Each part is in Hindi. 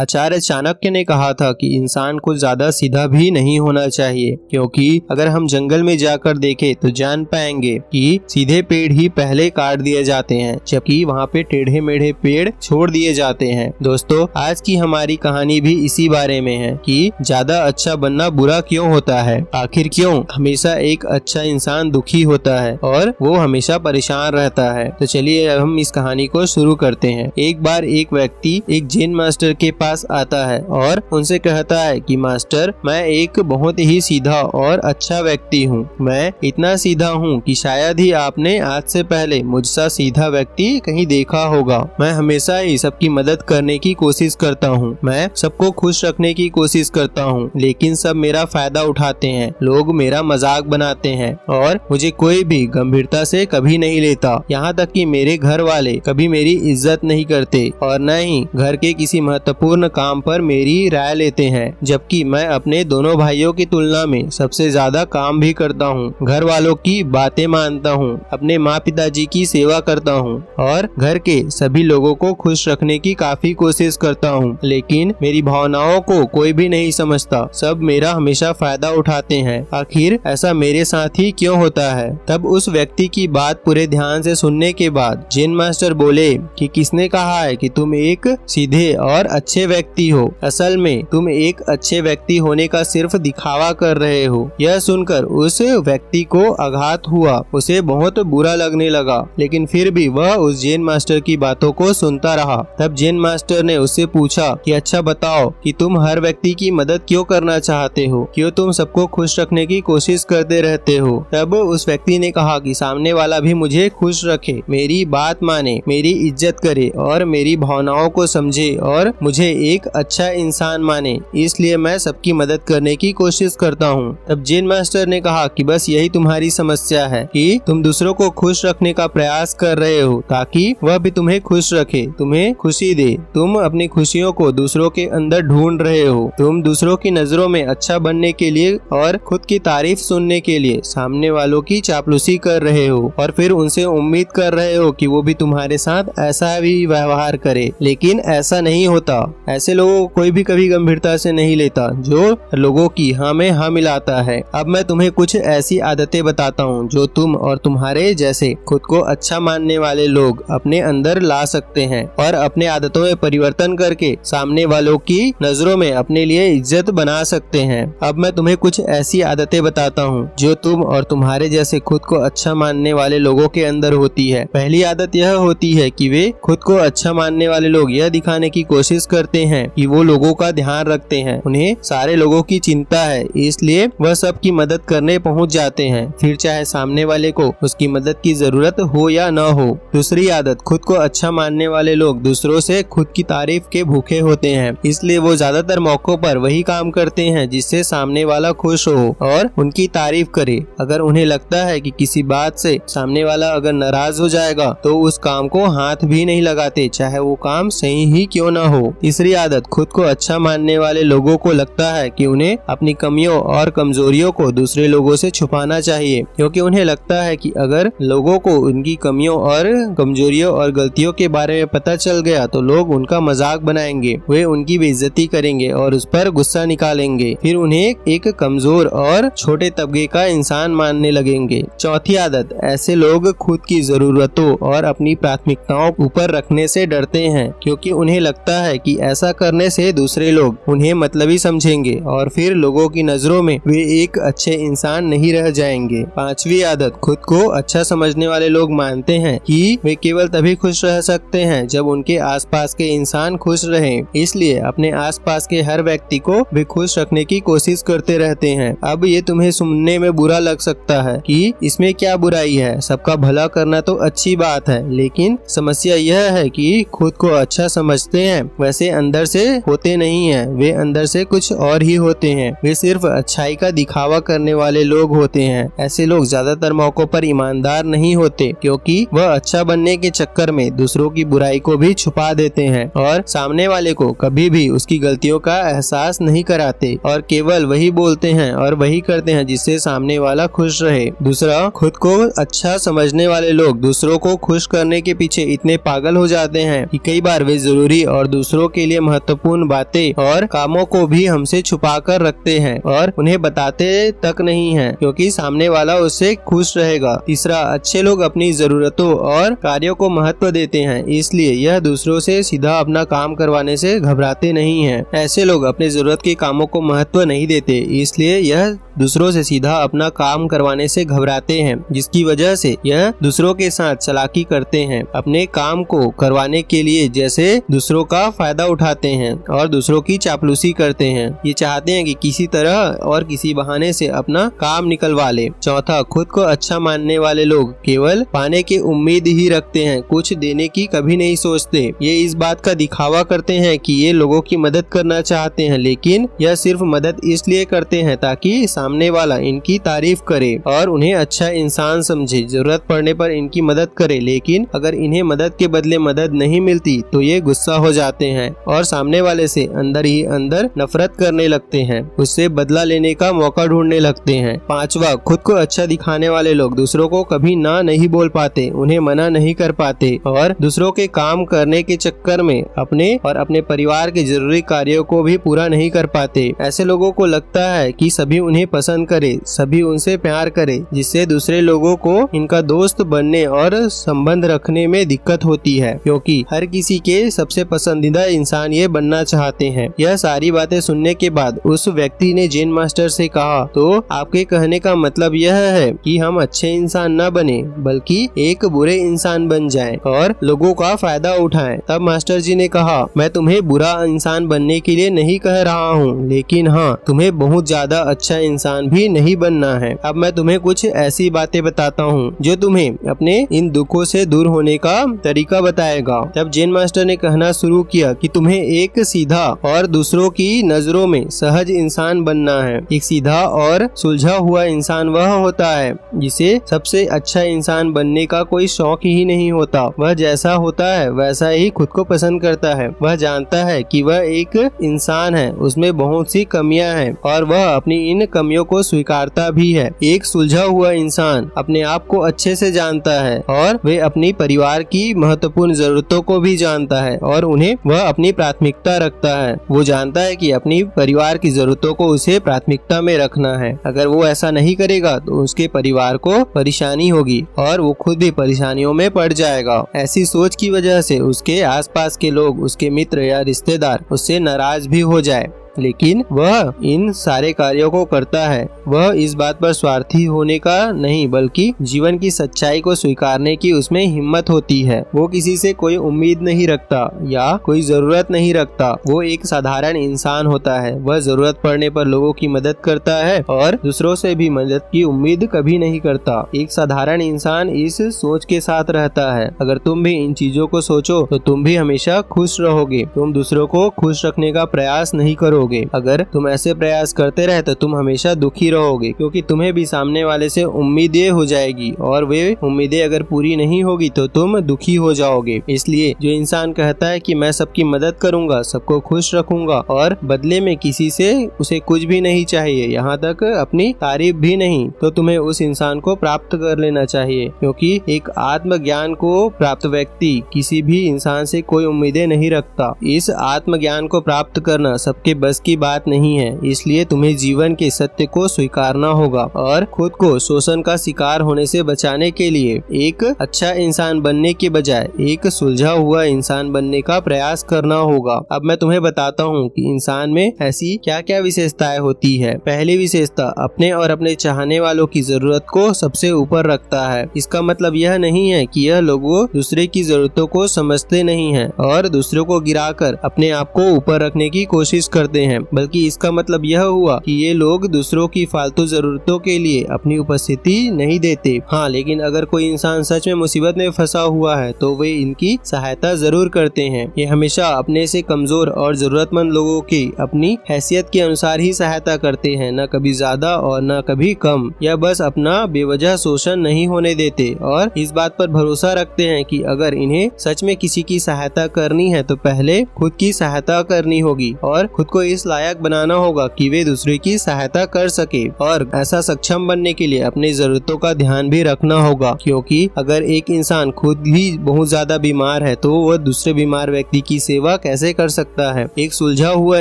आचार्य चाणक्य ने कहा था कि इंसान को ज्यादा सीधा भी नहीं होना चाहिए, क्योंकि अगर हम जंगल में जाकर देखें तो जान पाएंगे कि सीधे पेड़ ही पहले काट दिए जाते हैं, जबकि वहाँ पे टेढ़े मेढ़े पेड़ छोड़ दिए जाते हैं। दोस्तों, आज की हमारी कहानी भी इसी बारे में है कि ज्यादा अच्छा बनना बुरा क्यों होता है। आखिर क्यों हमेशा एक अच्छा इंसान दुखी होता है और वो हमेशा परेशान रहता है। तो चलिए अब हम इस कहानी को शुरू करते हैं। एक बार एक व्यक्ति एक जैन मास्टर के पास आता है और उनसे कहता है कि मास्टर, मैं एक बहुत ही सीधा और अच्छा व्यक्ति हूँ। मैं इतना सीधा हूँ कि शायद ही आपने आज से पहले मुझसा सीधा व्यक्ति कहीं देखा होगा। मैं हमेशा ही सबकी मदद करने की कोशिश करता हूँ। मैं सबको खुश रखने की कोशिश करता हूँ, लेकिन सब मेरा फायदा उठाते हैं। लोग मेरा मजाक बनाते हैं और मुझे कोई भी गंभीरता से कभी नहीं लेता। यहाँ तक कि मेरे घर वाले कभी मेरी इज्जत नहीं करते और न ही घर के किसी महत्वपूर्ण काम पर मेरी राय लेते हैं, जबकि मैं अपने दोनों भाइयों की तुलना में सबसे ज्यादा काम भी करता हूँ। घर वालों की बातें मानता हूँ, अपने माँ पिताजी की सेवा करता हूँ और घर के सभी लोगों को खुश रखने की काफी कोशिश करता हूँ, लेकिन मेरी भावनाओं को कोई भी नहीं समझता। सब मेरा हमेशा फायदा उठाते हैं। आखिर ऐसा मेरे साथ ही क्यों होता है? तब उस व्यक्ति की बात पूरे ध्यान से सुनने के बाद जैन मास्टर बोले कि किसने कहा है कि तुम एक सीधे और अच्छे व्यक्ति हो? असल में तुम एक अच्छे व्यक्ति होने का सिर्फ दिखावा कर रहे हो। यह सुनकर उस व्यक्ति को आघात हुआ। उसे बहुत बुरा लगने लगा, लेकिन फिर भी वह उस जैन मास्टर की बातों को सुनता रहा। तब जैन मास्टर ने उससे पूछा कि अच्छा बताओ कि तुम हर व्यक्ति की मदद क्यों करना चाहते हो? क्यों तुम सबको खुश रखने की कोशिश करते रहते हो? तब उस व्यक्ति ने कहा कि सामने वाला भी मुझे खुश रखे, मेरी बात माने, मेरी इज्जत करे और मेरी भावनाओं को समझे और मुझे एक अच्छा इंसान माने, इसलिए मैं सबकी मदद करने की कोशिश करता हूँ। तब जैन मास्टर ने कहा कि बस यही तुम्हारी समस्या है कि तुम दूसरों को खुश रखने का प्रयास कर रहे हो ताकि वह भी तुम्हें खुश रखे, तुम्हें खुशी दे। तुम अपनी खुशियों को दूसरों के अंदर ढूंढ रहे हो। तुम दूसरों की नजरों में अच्छा बनने के लिए और खुद की तारीफ सुनने के लिए सामने वालों की चापलूसी कर रहे हो और फिर उनसे उम्मीद कर रहे हो कि वो भी तुम्हारे साथ ऐसा भी व्यवहार करे, लेकिन ऐसा नहीं होता। ऐसे लोगों को कोई भी कभी गंभीरता से नहीं लेता जो लोगों की हाँ में हाँ मिलाता है। अब मैं तुम्हें कुछ ऐसी आदतें बताता हूँ जो तुम और तुम्हारे जैसे खुद को अच्छा मानने वाले लोग अपने अंदर ला सकते हैं और अपने आदतों में परिवर्तन करके सामने वालों की नजरों में अपने लिए इज्जत बना सकते हैं। अब मैं तुम्हें कुछ ऐसी आदतें बताता हूँ जो तुम और तुम्हारे जैसे खुद को अच्छा मानने वाले लोगों के अंदर होती है। पहली आदत यह होती है कि वे खुद को अच्छा मानने वाले लोग यह दिखाने की कोशिश करते हैं कि वो लोगों का ध्यान रखते हैं। उन्हें सारे लोगों की चिंता है, इसलिए वह सबकी मदद करने पहुंच जाते हैं, फिर चाहे सामने वाले को उसकी मदद की जरूरत हो या न हो। दूसरी आदत, खुद को अच्छा मानने वाले लोग दूसरों से खुद की तारीफ के भूखे होते हैं, इसलिए वो ज्यादातर मौकों पर वही काम करते हैं जिससे सामने वाला खुश हो और उनकी तारीफ करे। अगर उन्हें लगता है कि किसी बात से सामने वाला अगर नाराज हो जाएगा तो उस काम को हाथ भी नहीं लगाते, चाहे वो काम सही ही क्यों न हो। तीसरी आदत, खुद को अच्छा मानने वाले लोगों को लगता है कि उन्हें अपनी कमियों और कमजोरियों को दूसरे लोगों से छुपाना चाहिए, क्योंकि उन्हें लगता है कि अगर लोगों को उनकी कमियों और कमजोरियों और गलतियों के बारे में पता चल गया तो लोग उनका मजाक बनाएंगे, वे उनकी बेइज्जती करेंगे और उस पर गुस्सा निकालेंगे, फिर उन्हें एक कमजोर और छोटे तबके का इंसान मानने लगेंगे। चौथी आदत, ऐसे लोग खुद की जरूरतों और अपनी प्राथमिकताओं ऊपर रखने से डरते हैं, क्योंकि उन्हें लगता है कि ऐसा करने से दूसरे लोग उन्हें मतलबी समझेंगे और फिर लोगों की नजरों में वे एक अच्छे इंसान नहीं रह जाएंगे। पांचवी आदत, खुद को अच्छा समझने वाले लोग मानते हैं कि वे केवल तभी खुश रह सकते हैं जब उनके आसपास के इंसान खुश रहें, इसलिए अपने आसपास के हर व्यक्ति को वे खुश रखने की कोशिश करते रहते हैं। अब ये तुम्हें सुनने में बुरा लग सकता है कि इसमें क्या बुराई है, सबका भला करना तो अच्छी बात है, लेकिन समस्या यह है कि खुद को अच्छा समझते हैं वैसे अंदर से होते नहीं हैं, वे अंदर से कुछ और ही होते हैं। वे सिर्फ अच्छाई का दिखावा करने वाले लोग होते हैं। ऐसे लोग ज्यादातर मौकों पर ईमानदार नहीं होते, क्योंकि वह अच्छा बनने के चक्कर में दूसरों की बुराई को भी छुपा देते हैं और सामने वाले को कभी भी उसकी गलतियों का एहसास नहीं कराते और केवल वही बोलते हैं और वही करते हैं जिससे सामने वाला खुश रहे। दूसरा, खुद को अच्छा समझने वाले लोग दूसरों को खुश करने के पीछे इतने पागल हो जाते हैं कि कई बार वे जरूरी और दूसरों के लिए महत्वपूर्ण बातें और कामों को भी हमसे छुपा कर रखते हैं और उन्हें बताते तक नहीं है, क्योंकि सामने वाला उससे खुश रहेगा। तीसरा, अच्छे लोग अपनी जरूरतों और कार्यों को महत्व देते हैं, इसलिए यह दूसरों से सीधा अपना काम करवाने से घबराते नहीं हैं। ऐसे लोग अपने जरूरत के कामों को महत्व नहीं देते, इसलिए यह दूसरों से सीधा अपना काम करवाने से घबराते हैं, जिसकी वजह से यह दूसरों के साथ चालाकी करते हैं। अपने काम को करवाने के लिए जैसे दूसरों का फायदा उठाते हैं और दूसरों की चापलूसी करते हैं। ये चाहते हैं कि किसी तरह और किसी बहाने से अपना काम निकलवा ले। चौथा, खुद को अच्छा मानने वाले लोग केवल पाने की उम्मीद ही रखते हैं, कुछ देने की कभी नहीं सोचते। ये इस बात का दिखावा करते हैं कि ये लोगों की मदद करना चाहते हैं, लेकिन यह सिर्फ मदद इसलिए करते हैं ताकि सामने वाला इनकी तारीफ करे और उन्हें अच्छा इंसान समझे, जरूरत पड़ने पर इनकी मदद करे। लेकिन अगर इन्हें मदद के बदले मदद नहीं मिलती तो ये गुस्सा हो जाते हैं और सामने वाले से अंदर ही अंदर नफरत करने लगते हैं, उससे बदला लेने का मौका ढूंढने लगते हैं। पांचवा, खुद को अच्छा दिखाने वाले लोग दूसरों को कभी ना नहीं बोल पाते, उन्हें मना नहीं कर पाते और दूसरों के काम करने के चक्कर में अपने और अपने परिवार के जरूरी कार्यों को भी पूरा नहीं कर पाते। ऐसे लोगों को लगता है कि सभी उन्हें पसंद करे, सभी उनसे प्यार करे, जिससे दूसरे लोगों को इनका दोस्त बनने और संबंध रखने में दिक्कत होती है, क्योंकि हर किसी के सबसे पसंदीदा इंसान ये बनना चाहते हैं। यह सारी बातें सुनने के बाद उस व्यक्ति ने जेन मास्टर से कहा, तो आपके कहने का मतलब यह है कि हम अच्छे इंसान न बने बल्कि एक बुरे इंसान बन जाएं और लोगों का फायदा उठाएं। तब मास्टर जी ने कहा, मैं तुम्हें बुरा इंसान बनने के लिए नहीं कह रहा हूँ, लेकिन हाँ, तुम्हें बहुत ज्यादा अच्छा इंसान भी नहीं बनना है। अब मैं तुम्हें कुछ ऐसी बातें बताता हूँ जो तुम्हें अपने इन दुखों से दूर होने का तरीका बताएगा। तब जेन मास्टर ने कहना शुरू किया कि तुम्हें एक सीधा और दूसरों की नजरों में सहज इंसान बनना है। एक सीधा और सुलझा हुआ इंसान वह होता है जिसे सबसे अच्छा इंसान बनने का कोई शौक ही नहीं होता। वह जैसा होता है वैसा ही खुद को पसंद करता है। वह जानता है कि वह एक इंसान है, उसमें बहुत सी कमियां हैं और वह अपनी इन कमियों को स्वीकारता भी है। एक सुलझा हुआ इंसान अपने आप को अच्छे से जानता है और वे अपनी परिवार की महत्वपूर्ण जरूरतों को भी जानता है और उन्हें वह अपनी प्राथमिकता रखता है। वो जानता है कि अपनी परिवार की जरूरतों को उसे प्राथमिकता में रखना है। अगर वो ऐसा नहीं करेगा तो उसके परिवार को परेशानी होगी और वो खुद भी परेशानियों में पड़ जाएगा। ऐसी सोच की वजह से उसके आसपास के लोग, उसके मित्र या रिश्तेदार उससे नाराज भी हो जाए, लेकिन वह इन सारे कार्यों को करता है। वह इस बात पर स्वार्थी होने का नहीं बल्कि जीवन की सच्चाई को स्वीकारने की उसमें हिम्मत होती है। वो किसी से कोई उम्मीद नहीं रखता या कोई जरूरत नहीं रखता। वो एक साधारण इंसान होता है। वह जरूरत पड़ने पर लोगों की मदद करता है और दूसरों से भी मदद की उम्मीद कभी नहीं करता। एक साधारण इंसान इस सोच के साथ रहता है। अगर तुम भी इन चीजों को सोचो तो तुम भी हमेशा खुश रहोगे। तुम दूसरों को खुश रखने का प्रयास नहीं करोगे। अगर तुम ऐसे प्रयास करते रहे तो तुम हमेशा दुखी रहोगे, क्योंकि तुम्हें भी सामने वाले से उम्मीदें हो जाएगी और वे उम्मीदें अगर पूरी नहीं होगी तो तुम दुखी हो जाओगे। इसलिए जो इंसान कहता है कि मैं सबकी मदद करूंगा, सबको खुश रखूंगा और बदले में किसी से उसे कुछ भी नहीं चाहिए, यहाँ तक अपनी तारीफ भी नहीं, तो तुम्हें उस इंसान को प्राप्त कर लेना चाहिए, क्योंकि एक आत्मज्ञान को प्राप्त व्यक्ति किसी भी इंसान से कोई उम्मीदें नहीं रखता। इस आत्मज्ञान को प्राप्त करना सबके बस की बात नहीं है, इसलिए तुम्हें जीवन के सत्य को स्वीकारना होगा और खुद को शोषण का शिकार होने से बचाने के लिए एक अच्छा इंसान बनने के बजाय एक सुलझा हुआ इंसान बनने का प्रयास करना होगा। अब मैं तुम्हें बताता हूँ कि इंसान में ऐसी क्या क्या विशेषताएं होती है। पहली विशेषता, अपने और अपने चाहने वालों की जरूरत को सबसे ऊपर रखता है। इसका मतलब यह नहीं है कि यह लोग दूसरे की जरूरतों को समझते नहीं है और दूसरों को गिराकर अपने आप को ऊपर रखने की कोशिश करते हैं, बल्कि इसका मतलब यह हुआ कि ये लोग दूसरों की फालतू जरूरतों के लिए अपनी उपस्थिति नहीं देते। हाँ, लेकिन अगर कोई इंसान सच में मुसीबत में फंसा हुआ है तो वे इनकी सहायता जरूर करते हैं। ये हमेशा अपने से कमजोर और जरूरतमंद लोगों की अपनी हैसियत के अनुसार ही सहायता करते हैं, न कभी ज्यादा और न कभी कम। यह बस अपना बेवजह शोषण नहीं होने देते और इस बात पर भरोसा रखते हैं कि अगर इन्हें सच में किसी की सहायता करनी है तो पहले खुद की सहायता करनी होगी और खुद को इस लायक बनाना होगा कि वे दूसरे की सहायता कर सके, और ऐसा सक्षम बनने के लिए अपनी जरूरतों का ध्यान भी रखना होगा, क्योंकि अगर एक इंसान खुद ही बहुत ज्यादा बीमार है तो वह दूसरे बीमार व्यक्ति की सेवा कैसे कर सकता है। एक सुलझा हुआ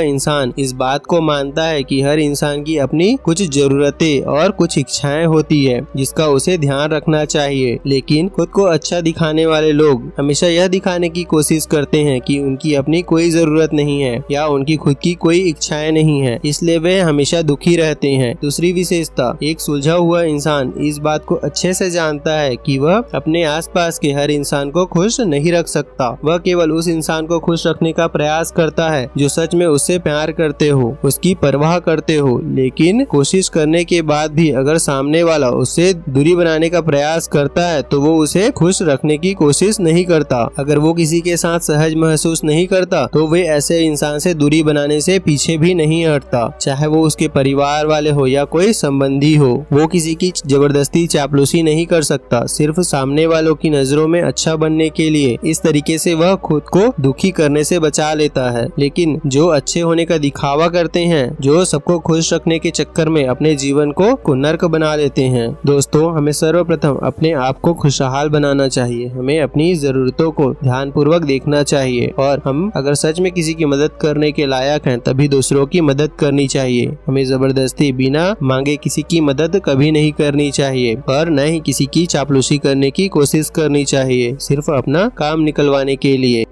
इंसान इस बात को मानता है कि हर इंसान की अपनी कुछ जरूरतें और कुछ इच्छाएं होती है जिसका उसे ध्यान रखना चाहिए, लेकिन खुद को अच्छा दिखाने वाले लोग हमेशा यह दिखाने की कोशिश करते हैं कि उनकी अपनी कोई जरूरत नहीं है या उनकी खुद की कोई इच्छाएं नहीं है, इसलिए वे हमेशा दुखी रहते हैं। दूसरी विशेषता, एक सुलझा हुआ इंसान इस बात को अच्छे से जानता है कि वह अपने आसपास के हर इंसान को खुश नहीं रख सकता। वह केवल उस इंसान को खुश रखने का प्रयास करता है जो सच में उससे प्यार करते हो, उसकी परवाह करते हो, लेकिन कोशिश करने के बाद भी अगर सामने वाला उससे दूरी बनाने का प्रयास करता है तो वो उसे खुश रखने की कोशिश नहीं करता। अगर वो किसी के साथ सहज महसूस नहीं करता तो वे ऐसे इंसान से दूरी बनाने से पीछे भी नहीं हटता, चाहे वो उसके परिवार वाले हो या कोई संबंधी हो। वो किसी की जबरदस्ती चापलूसी नहीं कर सकता, सिर्फ सामने वालों की नजरों में अच्छा बनने के लिए। इस तरीके से वह खुद को दुखी करने से बचा लेता है। लेकिन जो अच्छे होने का दिखावा करते हैं, जो सबको खुश रखने के चक्कर में अपने जीवन को नर्क बना लेते हैं। दोस्तों, हमें सर्वप्रथम अपने आप को खुशहाल बनाना चाहिए। हमें अपनी जरूरतों को ध्यानपूर्वक देखना चाहिए, और हम अगर सच में किसी की मदद करने के लायक हैं तभी दूसरों की मदद करनी चाहिए। हमें जबरदस्ती बिना मांगे किसी की मदद कभी नहीं करनी चाहिए, और न ही किसी की चापलूसी करने की कोशिश करनी चाहिए, सिर्फ अपना काम निकलवाने के लिए।